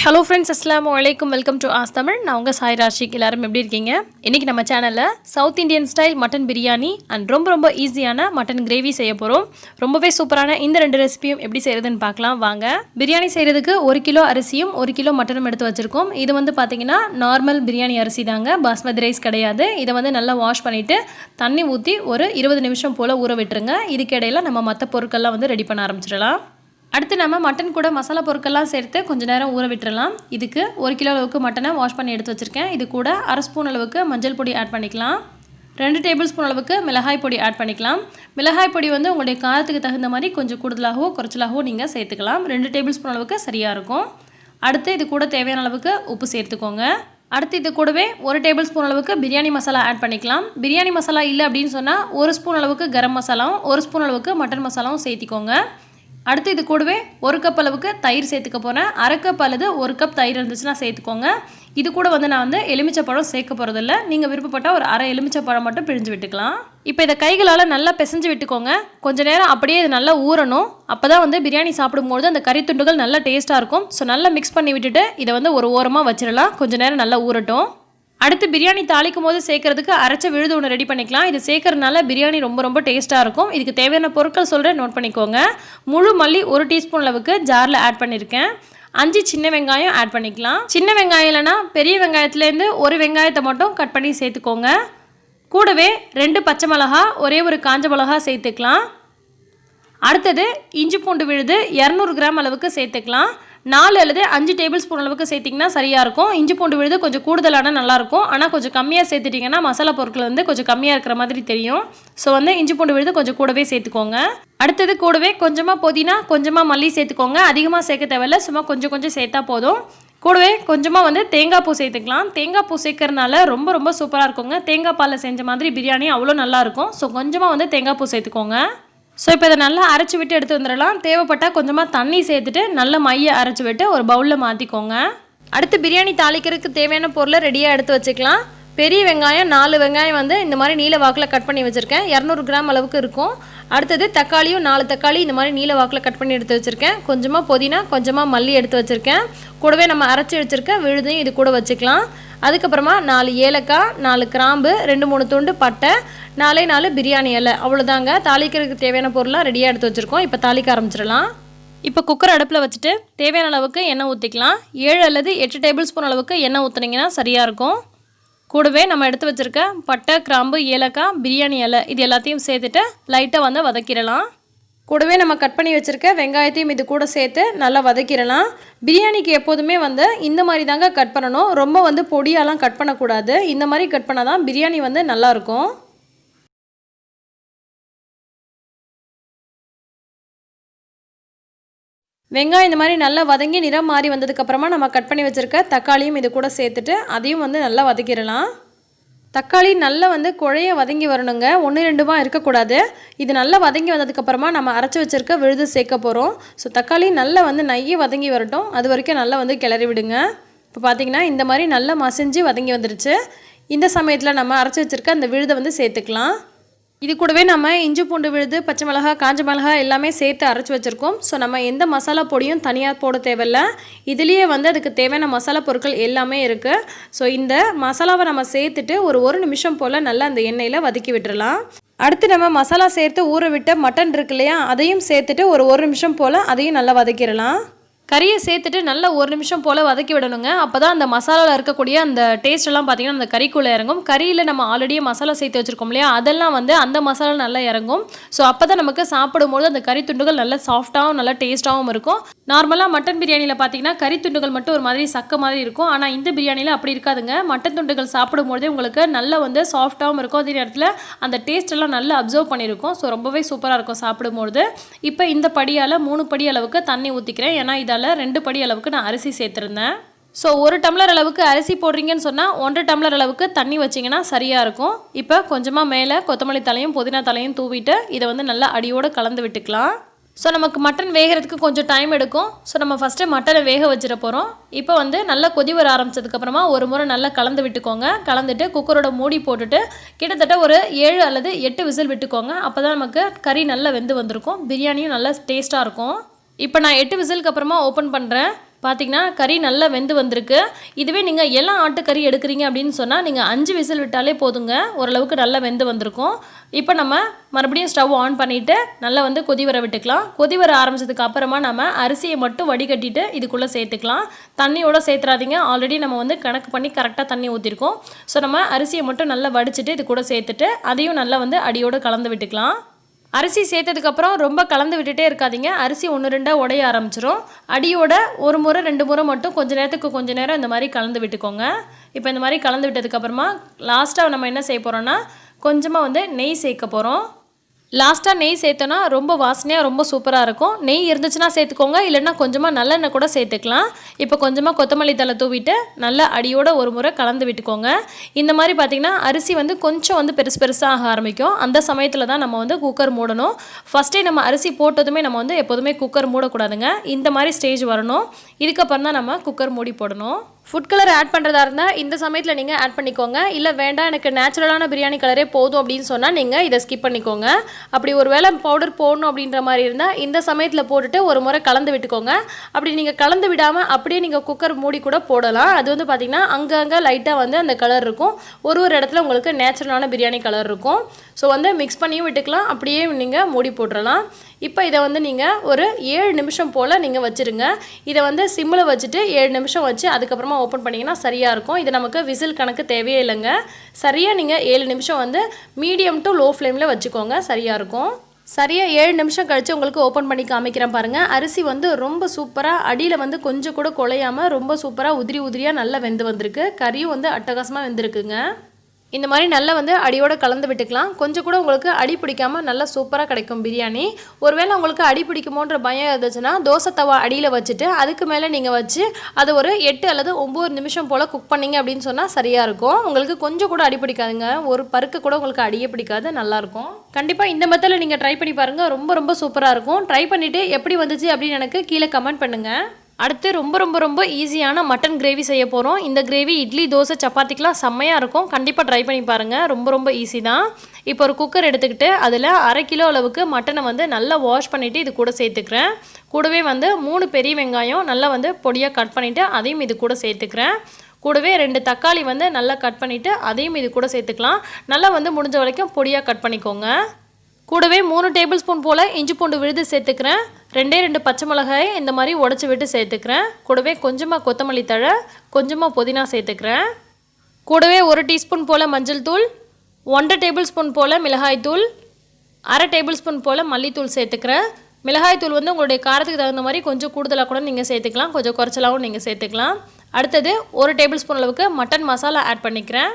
Hello friends, அஸ்ஸலாமு அலைக்கும். Welcome to as Tamil. நான் உங்கள் சாய் ராஷிக். எல்லாரும் எப்படி இருக்கீங்க? இன்றைக்கி நம்ம சேனலில் south Indian style mutton biryani and ரொம்ப ஈஸியான மட்டன் கிரேவி செய்ய போகிறோம். ரொம்பவே சூப்பரான இந்த ரெண்டு ரெசிபியும் எப்படி செய்கிறதுன்னு பார்க்கலாம் வாங்க. பிரியாணி செய்கிறதுக்கு 1 கிலோ அரிசியும் 1 கிலோ மட்டனும் எடுத்து வச்சுருக்கோம். இது வந்து பார்த்திங்கன்னா நார்மல் பிரியாணி அரிசி தாங்க, பாஸ்மதி ரைஸ் கிடையாது. இதை வந்து நல்லா வாஷ் பண்ணிவிட்டு தண்ணி ஊற்றி ஒரு 20 நிமிஷம் போல் ஊற விட்டுருங்க. இதுக்கிடையில் நம்ம மற்ற பொருட்கள்லாம் வந்து ரெடி பண்ண ஆரம்பிச்சிடலாம். அடுத்து நம்ம மட்டன் கூட மசாலா பொருட்கள்லாம் சேர்த்து கொஞ்சம் நேரம் ஊற விட்டுறலாம். இதுக்கு 1 கிலோ அளவுக்கு மட்டனை வாஷ் பண்ணி எடுத்து வச்சுருக்கேன். இது கூட 1/2 ஸ்பூன் அளவுக்கு மஞ்சள் பொடி ஆட் பண்ணிக்கலாம். 2 டேபிள் ஸ்பூன் அளவுக்கு மிளகாய் பொடி ஆட் பண்ணிக்கலாம். மிளகாய் பொடி வந்து உங்களுடைய காரத்துக்கு தகுந்த மாதிரி கொஞ்சம் கூடுதலாகவோ குறைச்சலாகவோ நீங்கள் சேர்த்துக்கலாம். 2 டேபிள் ஸ்பூன் அளவுக்கு சரியாக இருக்கும். அடுத்து இது கூட தேவையான அளவுக்கு உப்பு சேர்த்துக்கோங்க. அடுத்து இது கூடவே 1 டேபிள் ஸ்பூன் அளவுக்கு பிரியாணி மசாலா ஆட் பண்ணிக்கலாம். பிரியாணி மசாலா இல்லை அப்படின்னு சொன்னால் 1 ஸ்பூன் அளவுக்கு கரம் மசாலாவும் 1 ஸ்பூன் அளவுக்கு மட்டன் மசாலாவும் சேர்த்திக்கோங்க. அடுத்து இது கூடவே 1 கப் அளவுக்கு தயிர் சேர்த்துக்க போகிறேன். 1/2 கப் அல்லது 1 கப் தயிர் இருந்துச்சுன்னா சேர்த்துக்கோங்க. இது கூட வந்து நான் வந்து எலுமிச்சப்பழம் சேர்க்க போகிறதில்ல. நீங்கள் விருப்பப்பட்டால் ஒரு 1/2 எலுமிச்சப்பழம் மட்டும் பிழிஞ்சு விட்டுக்கலாம். இப்போ இதை கைகளால் நல்லா பிசைஞ்சு விட்டுக்கோங்க. கொஞ்சம் நேரம் அப்படியே இது நல்லா ஊறணும். அப்போ தான் வந்து பிரியாணி சாப்பிடும்போது அந்த கறி துண்டுகள் நல்லா டேஸ்ட்டாக இருக்கும். ஸோ நல்லா மிக்ஸ் பண்ணி விட்டுட்டு இதை வந்து ஒரு ஓரமாக வச்சிடலாம். கொஞ்சம் நேரம் நல்லா ஊறட்டும். அடுத்து பிரியாணி தாளிக்கும் போது சேர்க்கறதுக்கு அரைச்ச விழுது ஒன்று ரெடி பண்ணிக்கலாம். இது சேர்க்கறதுனால பிரியாணி ரொம்ப டேஸ்ட்டாக இருக்கும். இதுக்கு தேவையான பொருட்கள் சொல்கிறேன், நோட் பண்ணிக்கோங்க. முழு மல்லி 1 டீஸ்பூன் அளவுக்கு ஜாரில் ஆட் பண்ணியிருக்கேன். 5 சின்ன வெங்காயம் ஆட் பண்ணிக்கலாம். சின்ன வெங்காயம் இல்லைனா பெரிய வெங்காயத்துலேருந்து ஒரு வெங்காயத்தை மட்டும் கட் பண்ணி சேர்த்துக்கோங்க. கூடவே 2 பச்சை மிளகா, ஒரே ஒரு காஞ்ச மிளகா சேர்த்துக்கலாம். அடுத்தது இஞ்சி பூண்டு விழுது 200 கிராம் அளவுக்கு சேர்த்துக்கலாம். 4 அல்லது 5 டேபிள் ஸ்பூன் அளவுக்கு சேர்த்திங்கன்னா சரியாக இருக்கும். இஞ்சி பூண்டு விழுது கொஞ்சம் கூடுதலான நல்லாயிருக்கும். ஆனால் கொஞ்சம் கம்மியாக சேர்த்துட்டிங்கன்னா மசாலா பொருட்கள் வந்து கொஞ்சம் கம்மியாக இருக்கிற மாதிரி தெரியும். ஸோ வந்து இஞ்சி பூண்டு விழுது கொஞ்சம் கூடவே சேர்த்துக்கோங்க. அடுத்தது கூடவே கொஞ்சமாக புதினா, கொஞ்சமாக மல்லி சேர்த்துக்கோங்க. அதிகமாக சேர்க்க தேவையில்லை, சும்மா கொஞ்சம் சேர்த்தா போதும். கூடவே கொஞ்சமாக வந்து தேங்காய் பூ சேர்த்துக்கலாம். தேங்காய் பூ சேர்க்கறதுனால ரொம்ப சூப்பராக இருக்குங்க. தேங்காய் பாலில் செஞ்ச மாதிரி பிரியாணி அவ்வளோ நல்லாயிருக்கும். ஸோ கொஞ்சமாக வந்து தேங்காய் பூ சேர்த்துக்கோங்க. ஸோ இப்போ இதை நல்லா அரைச்சி விட்டு எடுத்து வந்துடலாம். தேவைப்பட்டால் கொஞ்சமாக தண்ணி சேர்த்துட்டு நல்ல மையை அரைச்சி விட்டு ஒரு பவுலில் மாற்றிக்கோங்க. அடுத்து பிரியாணி தாளிக்கிறதுக்கு தேவையான பொருளை ரெடியாக எடுத்து வச்சுக்கலாம். பெரிய வெங்காயம் 4 வெங்காயம் வந்து இந்த மாதிரி நீல வாக்கில் கட் பண்ணி வச்சுருக்கேன். 200 கிராம் அளவுக்கு இருக்கும். அடுத்தது தக்காளியும் 4 தக்காளி இந்த மாதிரி நீல வாக்கில் கட் பண்ணி எடுத்து வச்சுருக்கேன். கொஞ்சமாக புதினா, கொஞ்சமாக மல்லி எடுத்து வச்சுருக்கேன். கூடவே நம்ம அரைச்சி வச்சுருக்க விழுதையும் இது கூட வச்சுக்கலாம். அதுக்கப்புறமா 4 ஏலக்காய், 4 கிராம்பு, 2-3 துண்டு பட்டை, 4 பிரியாணி இலை. அவ்வளோதாங்க. தாளிக்கிறதுக்கு தேவையான பொருளாக ரெடியாக எடுத்து வச்சுருக்கோம். இப்போ தாளிக்க ஆரம்பிச்சிடலாம். இப்போ குக்கர் அடுப்பில் வச்சுட்டு தேவையான அளவுக்கு எண்ணெய் ஊற்றிக்கலாம். 7 அல்லது 8 டேபிள் ஸ்பூன் அளவுக்கு எண்ணெய் ஊற்றுனீங்கன்னா சரியாக இருக்கும். கூடவே நம்ம எடுத்து வச்சுருக்க பட்டை, கிராம்பு, ஏலக்காய், பிரியாணி இலை இது எல்லாத்தையும் சேர்த்துட்டு லைட்டாக வந்து வதக்கிடலாம். கூடவே நம்ம கட் பண்ணி வச்சுருக்க வெங்காயத்தையும் இது கூட சேர்த்து நல்லா வதக்கிடலாம். பிரியாணிக்கு எப்போதுமே வந்து இந்த மாதிரி தாங்க கட் பண்ணணும். ரொம்ப வந்து பொடியாலாம் கட் பண்ணக்கூடாது. இந்த மாதிரி கட் பண்ணால் தான் பிரியாணி வந்து நல்லாயிருக்கும். வெங்காயம் இந்த மாதிரி நல்லா வதங்கி நிறம் மாறி வந்ததுக்கப்புறமா நம்ம கட் பண்ணி வச்சுருக்க தக்காளியும் இது கூட சேர்த்துட்டு அதையும் வந்து நல்லா வதக்கிடலாம். தக்காளி நல்லா வந்து குழைய வதங்கி வரணுங்க. 1-2 இருக்கக்கூடாது. இது நல்லா வதங்கி வந்ததுக்கப்புறமா நம்ம அரைச்சி வச்சுருக்க விழுது சேர்க்க போகிறோம். ஸோ தக்காளி நல்லா வந்து நைய வதங்கி வரட்டும். அது வரைக்கும் நல்லா வந்து கிளறி விடுங்க. இப்போ பார்த்திங்கன்னா இந்த மாதிரி நல்லா மசிஞ்சு வதங்கி வந்துருச்சு. இந்த சமயத்தில் நம்ம அரைச்சி வச்சுருக்க அந்த விழுதை வந்து சேர்த்துக்கலாம். இது கூடவே நம்ம இஞ்சி பூண்டு விழுது, பச்சை மிளகாய், காஞ்ச மிளகாய் எல்லாமே சேர்த்து அரைச்சி வச்சுருக்கோம். ஸோ நம்ம எந்த மசாலா பொடியும் தனியாக போட தேவையில்லை. இதுலேயே வந்து அதுக்கு தேவையான மசாலா பொருட்கள் எல்லாமே இருக்குது. ஸோ இந்த மசாலாவை நம்ம சேர்த்துட்டு ஒரு நிமிஷம் போல் நல்லா அந்த எண்ணெயில் வதக்கி விட்டுறலாம். அடுத்து நம்ம மசாலா சேர்த்து ஊற விட்ட மட்டன் இருக்கு இல்லையா, அதையும் சேர்த்துட்டு ஒரு நிமிஷம் போல் அதையும் நல்லா வதக்கிடலாம். கறியை சேர்த்துட்டு நல்லா 1 நிமிஷம் போல் வதக்கி விடணுங்க. அப்போ தான் அந்த மசாலாவில் இருக்கக்கூடிய அந்த டேஸ்ட்டெல்லாம் பார்த்திங்கன்னா அந்த கறிக்குள்ளே இறங்கும். கறியில் நம்ம ஆல்ரெடியே மசாலா சேர்த்து வச்சுருக்கோம் இல்லையா, அதெல்லாம் வந்து அந்த மசாலா நல்லா இறங்கும். ஸோ அப்போ தான் நமக்கு சாப்பிடும்போது அந்த கறி துண்டுகள் நல்லா சாஃப்டாகவும் நல்லா டேஸ்ட்டாகவும் இருக்கும். நார்மலாக மட்டன் பிரியாணியில் பார்த்திங்கன்னா கறி துண்டுகள் மட்டும் ஒரு மாதிரி சக்க மாதிரி இருக்கும். ஆனால் இந்த பிரியாணியில் அப்படி இருக்காதுங்க. மட்டன் துண்டுகள் சாப்பிடும்போதே உங்களுக்கு நல்லா வந்து சாஃப்டாகவும் இருக்கும். அதே நேரத்தில் அந்த டேஸ்ட்டெல்லாம் நல்லா அப்சர்வ் பண்ணியிருக்கும். ஸோ ரொம்பவே சூப்பராக இருக்கும் சாப்பிடும்போது. இப்போ இந்த படியால் 3 படி அளவுக்கு தண்ணி ஊற்றிக்கிறேன். ஏன்னா இதால் 2 படி அளவுக்கு நான் அரிசி சேர்த்துருந்தேன். ஸோ 1 டம்ளர் அளவுக்கு அரிசி போடுறீங்கன்னு சொன்னால் 1 டம்ளர் அளவுக்கு தண்ணி வச்சிங்கன்னா சரியாக இருக்கும். இப்போ கொஞ்சமாக மேலே கொத்தமல்லி தலையும் புதினா தலையும் தூவிட்டு இதை வந்து நல்லா அடியோடு கலந்து விட்டுக்கலாம். ஸோ நமக்கு மட்டன் வேகிறதுக்கு கொஞ்சம் டைம் எடுக்கும். ஸோ நம்ம ஃபஸ்ட்டு மட்டனை வேக வச்சிட போகிறோம். இப்போ வந்து நல்லா கொதி வர ஆரம்பித்ததுக்கப்புறமா ஒரு முறை நல்லா கலந்து விட்டுக்கோங்க. கலந்துட்டு குக்கரோட மூடி போட்டுட்டு கிட்டத்தட்ட ஒரு 7 அல்லது 8 விசில் விட்டுக்கோங்க. அப்போ தான் நமக்கு கறி நல்லா வெந்து வந்திருக்கும். பிரியாணியும் நல்லா டேஸ்ட்டாக இருக்கும். இப்போ நான் 8 விசிலுக்கு அப்புறமா ஓப்பன் பண்ணுறேன். பார்த்திங்கன்னா கறி நல்லா வெந்து வந்திருக்கு. இதுவே நீங்கள் எல்லாம் ஆட்டுக்கறி எடுக்கிறீங்க அப்படின்னு சொன்னால் நீங்கள் 5 விசில் விட்டாலே போதுங்க, ஓரளவுக்கு நல்லா வெந்து வந்திருக்கும். இப்போ நம்ம மறுபடியும் ஸ்டவ் ஆன் பண்ணிவிட்டு நல்லா வந்து கொதி வர விட்டுக்கலாம். கொதி வர ஆரம்பிச்சதுக்கு அப்புறமா நம்ம அரிசியை மட்டும் வடிகட்டிட்டு இதுக்குள்ளே சேர்த்துக்கலாம். தண்ணியோட சேர்த்துறாதீங்க, ஆல்ரெடி நம்ம வந்து கணக்கு பண்ணி கரெக்டாக தண்ணி ஊற்றிருக்கோம். ஸோ நம்ம அரிசியை மட்டும் நல்லா வடிச்சிட்டு இது கூட சேர்த்துட்டு அதையும் நல்லா வந்து அடியோடு கலந்து விட்டுக்கலாம். அரிசி சேர்த்ததுக்கப்புறம் ரொம்ப கலந்து விட்டுட்டே இருக்காதீங்க, அரிசி 1-2 உடைய ஆரம்பிச்சிடும். அடியோட ஒரு முறை 2 முறை மட்டும் கொஞ்ச நேரம் இந்த மாதிரி கலந்து விட்டுக்கோங்க. இப்போ இந்த மாதிரி கலந்து விட்டதுக்கப்புறமா லாஸ்ட்டாக நம்ம என்ன செய்ய போகிறோன்னா கொஞ்சமாக வந்து நெய் சேர்க்க போகிறோம். லாஸ்ட்டாக நெய் சேர்த்தோன்னா ரொம்ப வாசனையாக ரொம்ப சூப்பராக இருக்கும். நெய் இருந்துச்சுன்னா சேர்த்துக்கோங்க, இல்லைன்னா கொஞ்சமாக நல்லெண்ணெய் கூட சேர்த்துக்கலாம். இப்போ கொஞ்சமாக கொத்தமல்லி தழை தூவிட்டு நல்லா அடியோட ஒரு முறை கலந்து விட்டுக்கோங்க. இந்த மாதிரி பார்த்திங்கன்னா அரிசி வந்து கொஞ்சம் வந்து பெருசாக ஆக ஆரம்பிக்கும். அந்த சமயத்தில் தான் நம்ம வந்து குக்கர் மூடணும். ஃபஸ்ட்டே நம்ம அரிசி போட்டதுமே நம்ம வந்து எப்போதுமே குக்கர் மூடக்கூடாதுங்க. இந்த மாதிரி ஸ்டேஜ் வரணும், இதுக்கப்புறம் தான் நம்ம குக்கர் மூடி போடணும். ஃபுட் கலர் ஆட் பண்ணுறதா இருந்தால் இந்த சமயத்தில் நீங்கள் ஆட் பண்ணிக்கோங்க. இல்லை வேண்டாம் எனக்கு நேச்சுரலான பிரியாணி கலரே போதும் அப்படின்னு சொன்னால் நீங்கள் இதை ஸ்கிப் பண்ணிக்கோங்க. அப்படி ஒரு வேளை பவுடர் போடணும் அப்படின்ற மாதிரி இருந்தால் இந்த சமயத்தில் போட்டுட்டு ஒரு முறை கலந்து விட்டுக்கோங்க. அப்படி நீங்கள் கலந்து விடாமல் அப்படியே நீங்கள் குக்கர் மூடி கூட போடலாம். அது வந்து பார்த்திங்கன்னா அங்கங்கே லைட்டாக வந்து அந்த கலர் இருக்கும், ஒரு இடத்துல உங்களுக்கு நேச்சுரலான பிரியாணி கலர் இருக்கும். ஸோ வந்து மிக்ஸ் பண்ணியும் விட்டுக்கலாம், அப்படியே நீங்கள் மூடி போட்டுடலாம். இப்போ இதை வந்து நீங்கள் ஒரு 7 நிமிஷம் போல் நீங்கள் வச்சுருங்க. இதை வந்து சிம்மில் வச்சுட்டு 7 நிமிஷம் வச்சு அதுக்கப்புறமா ஓப்பன் பண்ணிங்கன்னா சரியாக இருக்கும். இது நமக்கு விசில் கணக்கு தேவையே இல்லைங்க. சரியாக நீங்கள் 7 நிமிஷம் வந்து மீடியம் டு லோ ஃப்ளேமில் வச்சுக்கோங்க, சரியாக இருக்கும். சரியாக 7 நிமிஷம் கழித்து உங்களுக்கு ஓப்பன் பண்ணி காமிக்கிறேன் பாருங்கள். அரிசி வந்து ரொம்ப சூப்பராக அடியில் வந்து கொஞ்சம் கூட குலையாமல் ரொம்ப சூப்பராக உதிரியாக நல்லா வெந்து வந்திருக்கு. கறியும் வந்து அட்டகாசமாக வெந்திருக்குங்க. இந்த மாதிரி நல்லா வந்து அடியோடு கலந்து விட்டுக்கலாம். கொஞ்சம் கூட உங்களுக்கு அடி பிடிக்காமல் நல்லா சூப்பராக கிடைக்கும் பிரியாணி. ஒருவேளை உங்களுக்கு அடி பிடிக்குமோன்ற பயம் இருந்துச்சுன்னா தோசை தவா அடியில் வச்சுட்டு அதுக்கு மேலே நீங்கள் வச்சு அது ஒரு 8 அல்லது 9 நிமிஷம் போல் குக் பண்ணிங்க அப்படின்னு சொன்னால் சரியாக இருக்கும். உங்களுக்கு கொஞ்சம் கூட அடி பிடிக்காதுங்க, ஒரு பருக்கு கூட உங்களுக்கு அடியே பிடிக்காது, நல்லாயிருக்கும். கண்டிப்பாக இந்த மெத்தடில் நீங்கள் ட்ரை பண்ணி பாருங்கள், ரொம்ப சூப்பராக இருக்கும். ட்ரை பண்ணிவிட்டு எப்படி வந்துச்சு அப்படின்னு எனக்கு கீழே கமெண்ட் பண்ணுங்கள். அடுத்து ரொம்ப ஈஸியான மட்டன் கிரேவி செய்ய போகிறோம். இந்த கிரேவி இட்லி, தோசை, சப்பாத்திக்கெலாம் செம்மையாக இருக்கும். கண்டிப்பாக ட்ரை பண்ணி பாருங்கள், ரொம்ப ஈஸி தான். இப்போ ஒரு குக்கர் எடுத்துக்கிட்டு அதில் 1/2 கிலோ அளவுக்கு மட்டனை வந்து நல்லா வாஷ் பண்ணிவிட்டு இது கூட சேர்த்துக்கிறேன். கூடவே வந்து 3 பெரிய வெங்காயம் நல்லா வந்து பொடியாக கட் பண்ணிவிட்டு அதையும் இது கூட சேர்த்துக்கிறேன். கூடவே 2 தக்காளி வந்து நல்லா கட் பண்ணிவிட்டு அதையும் இது கூட சேர்த்துக்கலாம். நல்லா வந்து முடிஞ்ச வரைக்கும் பொடியாக கட் பண்ணிக்கோங்க. கூடவே 3 டேபிள் ஸ்பூன் போல் இஞ்சி பூண்டு விழுது சேர்த்துக்கிறேன். 2 பச்சை மிளகாய் இந்த மாதிரி உடச்சி விட்டு சேர்த்துக்கிறேன். கூடவே கொஞ்சமாக கொத்தமல்லி தழை, கொஞ்சமாக புதினா சேர்த்துக்கிறேன். கூடவே 1 டீஸ்பூன் போல் மஞ்சள் தூள், 1 டேபிள் ஸ்பூன் போல் மிளகாய் தூள், 1/2 டேபிள் ஸ்பூன் போல் மல்லித்தூள் சேர்த்துக்கிறேன். மிளகாய் தூள் வந்து உங்களுடைய காரத்துக்கு தகுந்த மாதிரி கொஞ்சம் கூடுதலாக கூட நீங்கள் சேர்த்துக்கலாம், கொஞ்சம் குறைச்சலாகவும் நீங்கள் சேர்த்துக்கலாம். அடுத்தது 1 டேபிள் ஸ்பூன் அளவுக்கு மட்டன் மசாலா ஆட் பண்ணிக்கிறேன்.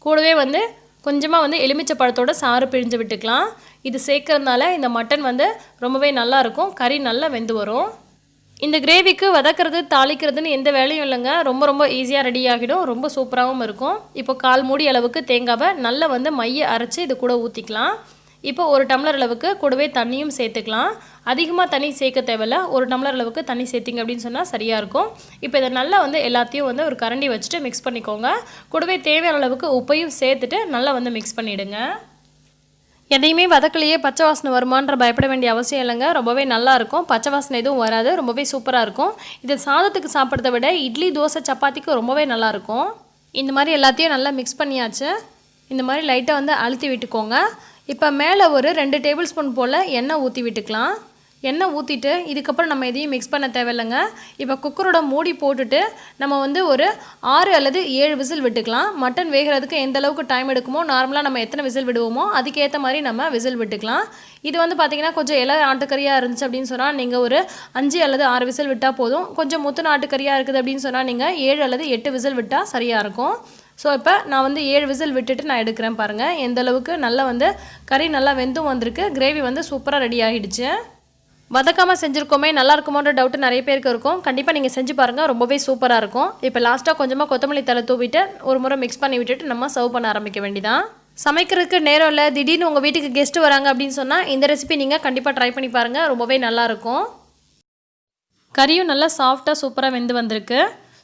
கூடவே வந்து கொஞ்சமாக வந்து எலுமிச்சை பழத்தோட சாறு பிழிஞ்சு விட்டுக்கலாம். இது சேர்க்கறதுனால இந்த மட்டன் வந்து ரொம்பவே நல்லாயிருக்கும், கறி நல்லா வெந்து வரும். இந்த கிரேவிக்கு வதக்கிறது தாளிக்கிறதுன்னு எந்த வேலையும் இல்லைங்க, ரொம்ப ஈஸியாக ரெடி ஆகிடும், ரொம்ப சூப்பராகவும் இருக்கும். இப்போ 1/4 மூடி அளவுக்கு தேங்காவை நல்லா வந்து மைய அரைச்சி இது கூட ஊற்றிக்கலாம். இப்போ 1 டம்ளர் அளவுக்கு கூடவே தண்ணியும் சேர்த்துக்கலாம். அதிகமாக தண்ணி சேர்க்க தேவையில்ல, 1 டம்ளர் அளவுக்கு தண்ணி சேர்த்திங்க அப்படின்னு சொன்னால் சரியாக இருக்கும். இப்போ இதை நல்லா வந்து எல்லாத்தையும் வந்து ஒரு கரண்டி வச்சுட்டு மிக்ஸ் பண்ணிக்கோங்க. கூடவே தேவையான அளவுக்கு உப்பையும் சேர்த்துட்டு நல்லா வந்து மிக்ஸ் பண்ணிவிடுங்க. எதையுமே வதக்கலையே பச்சை வாசனை வருமான்ற பயப்பட வேண்டிய அவசியம் இல்லைங்க, ரொம்பவே நல்லாயிருக்கும். பச்சை வாசனை எதுவும் வராது, ரொம்பவே சூப்பராக இருக்கும். இது சாதத்துக்கு சாப்பிட்றத விட இட்லி, தோசை, சப்பாத்திக்கு ரொம்பவே நல்லாயிருக்கும். இந்த மாதிரி எல்லாத்தையும் நல்லா மிக்ஸ் பண்ணியாச்சு. இந்த மாதிரி லைட்டாக வந்து அழுத்தி விட்டுக்கோங்க. இப்போ மேலே ஒரு 2 டேபிள் ஸ்பூன் போல் எண்ணெய் ஊற்றி விட்டுக்கலாம். எண்ணெய் ஊற்றிட்டு இதுக்கப்புறம் நம்ம எதையும் மிக்ஸ் பண்ண தேவையில்லைங்க. இப்போ குக்கரோட மூடி போட்டுட்டு நம்ம வந்து ஒரு 6 அல்லது 7 விசில் விட்டுக்கலாம். மட்டன் வேகிறதுக்கு எந்த அளவுக்கு டைம் எடுக்குமோ நார்மலாக நம்ம எத்தனை விசில் விடுவோமோ அதுக்கேற்ற மாதிரி நம்ம விசில் விட்டுக்கலாம். இது வந்து பார்த்திங்கன்னா கொஞ்சம் இலை ஆட்டுக்கறியாக இருந்துச்சு அப்படின்னு சொன்னால் நீங்கள் ஒரு 5 அல்லது 6 விசில் விட்டால் போதும். கொஞ்சம் முத்துன ஆட்டுக்கறியாக இருக்குது அப்படின்னு சொன்னால் நீங்கள் 7 அல்லது 8 விசில் விட்டால் சரியாக இருக்கும். ஸோ இப்போ நான் வந்து 7 விசில் விட்டுட்டு நான் எடுக்கிறேன் பாருங்கள். எந்த அளவுக்கு நல்லா வந்து கறி நல்லா வெந்தும் வந்திருக்கு, கிரேவி வந்து சூப்பராக ரெடி ஆகிடுச்சு. வதக்காமல் செஞ்சுருக்கோமே நல்லா இருக்குமோன்ற டவுட்டு நிறைய பேருக்கு இருக்கும். கண்டிப்பாக நீங்கள் செஞ்சு பாருங்கள், ரொம்பவே சூப்பராக இருக்கும். இப்போ லாஸ்ட்டாக கொஞ்சமாக கொத்தமல்லி தழை தூவிட்டு ஒரு முறை மிக்ஸ் பண்ணி விட்டுட்டு நம்ம சர்வ் பண்ண ஆரம்பிக்க வேண்டியதான். சமைக்கிறதுக்கு நேரம் இல்லை, திடீர்னு உங்கள் வீட்டுக்கு கெஸ்ட்டு வராங்க அப்படின்னு சொன்னால் இந்த ரெசிபி நீங்கள் கண்டிப்பாக ட்ரை பண்ணி பாருங்கள், ரொம்பவே நல்லாயிருக்கும். கறியும் நல்லா சாஃப்டாக சூப்பராக வெந்து வந்திருக்கு.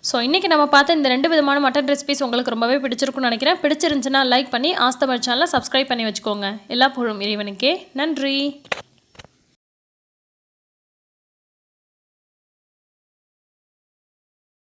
ஸோ இன்றைக்கி நம்ம பார்த்த இந்த 2 விதமான மட்டன் ரெசிபிஸ் உங்களுக்கு ரொம்பவே பிடிச்சிருக்குன்னு நினைக்கிறேன். பிடிச்சிருந்துச்சுன்னா லைக் பண்ணி ஆஸ்தமிழ் சேனலை சப்ஸ்கிரைப் பண்ணி வச்சுக்கோங்க. எல்லா புகழும் இறைவனுக்கே. நன்றி.